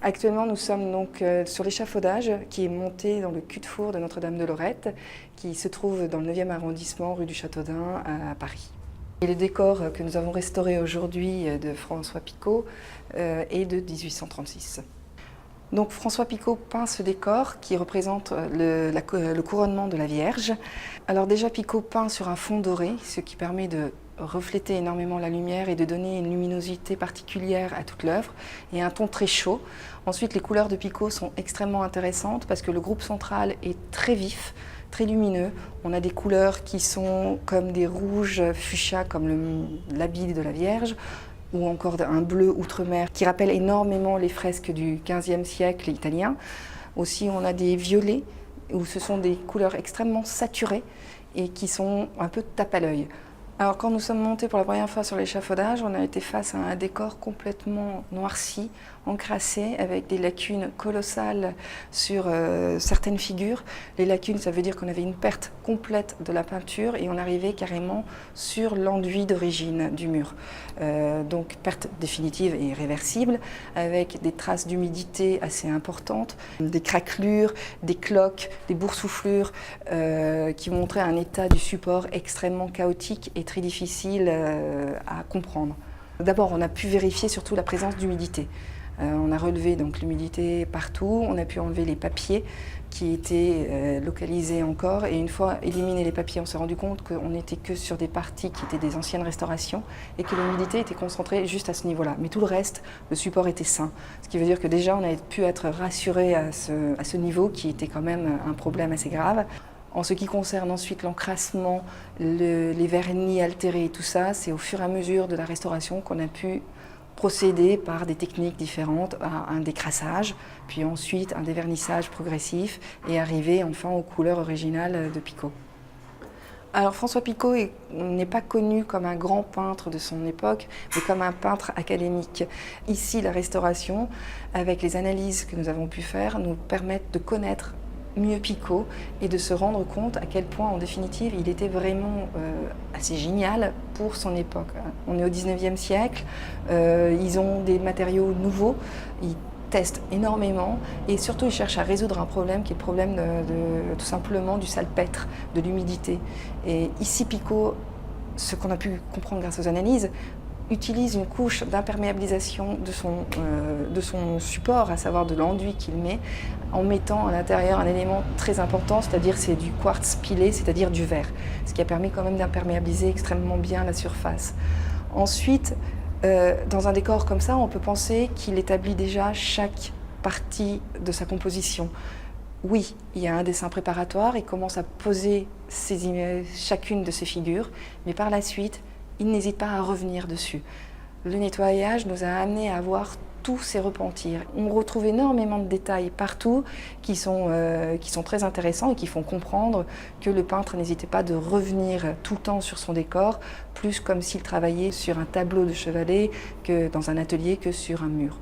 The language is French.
Actuellement, nous sommes donc sur l'échafaudage qui est monté dans le cul-de-four de Notre-Dame-de-Lorette, qui se trouve dans le 9e arrondissement, rue du Châteaudun, à Paris. Et le décor que nous avons restauré aujourd'hui de François Picot est de 1836. Donc François Picot peint ce décor qui représente le couronnement de la Vierge. Alors déjà Picot peint sur un fond doré, ce qui permet de refléter énormément la lumière et de donner une luminosité particulière à toute l'œuvre et un ton très chaud. Ensuite, les couleurs de Picot sont extrêmement intéressantes parce que le groupe central est très vif, très lumineux. On a des couleurs qui sont comme des rouges fuchsia, comme l'habit de la Vierge, ou encore un bleu outre-mer qui rappelle énormément les fresques du XVe siècle italien. Aussi, on a des violets, où ce sont des couleurs extrêmement saturées et qui sont un peu tape à l'œil. Alors quand nous sommes montés pour la première fois sur l'échafaudage, on a été face à un décor complètement noirci, encrassé, avec des lacunes colossales sur certaines figures. Les lacunes, ça veut dire qu'on avait une perte complète de la peinture et on arrivait carrément sur l'enduit d'origine du mur. Donc perte définitive et irréversible, avec des traces d'humidité assez importantes, des craquelures, des cloques, des boursouflures qui montraient un état du support extrêmement chaotique et très difficile à comprendre. D'abord, on a pu vérifier surtout la présence d'humidité. On a relevé donc l'humidité partout, on a pu enlever les papiers qui étaient localisés encore et une fois éliminés les papiers, on s'est rendu compte qu'on n'était que sur des parties qui étaient des anciennes restaurations et que l'humidité était concentrée juste à ce niveau-là. Mais tout le reste, le support était sain. Ce qui veut dire que déjà on a pu être rassuré à ce niveau qui était quand même un problème assez grave. En ce qui concerne ensuite l'encrassement, les vernis altérés et tout ça, c'est au fur et à mesure de la restauration qu'on a pu procéder par des techniques différentes à un décrassage, puis ensuite un dévernissage progressif et arriver enfin aux couleurs originales de Picot. Alors François Picot n'est pas connu comme un grand peintre de son époque, mais comme un peintre académique. Ici, la restauration, avec les analyses que nous avons pu faire, nous permettent de connaître mieux Picot et de se rendre compte à quel point, en définitive, il était vraiment assez génial pour son époque. On est au 19e siècle, ils ont des matériaux nouveaux, ils testent énormément et surtout ils cherchent à résoudre un problème qui est le problème tout simplement du salpêtre, de l'humidité. Et ici, Picot, ce qu'on a pu comprendre grâce aux analyses, utilise une couche d'imperméabilisation de son support, à savoir de l'enduit qu'il met, en mettant à l'intérieur un élément très important, c'est-à-dire c'est du quartz pilé, c'est-à-dire du verre, ce qui a permis quand même d'imperméabiliser extrêmement bien la surface. Ensuite, dans un décor comme ça, on peut penser qu'il établit déjà chaque partie de sa composition. Oui, il y a un dessin préparatoire, il commence à poser chacune de ces figures, mais par la suite, il n'hésite pas à revenir dessus. Le nettoyage nous a amené à voir tous ces repentirs. On retrouve énormément de détails partout qui sont très intéressants et qui font comprendre que le peintre n'hésitait pas de revenir tout le temps sur son décor, plus comme s'il travaillait sur un tableau de chevalet que dans un atelier que sur un mur.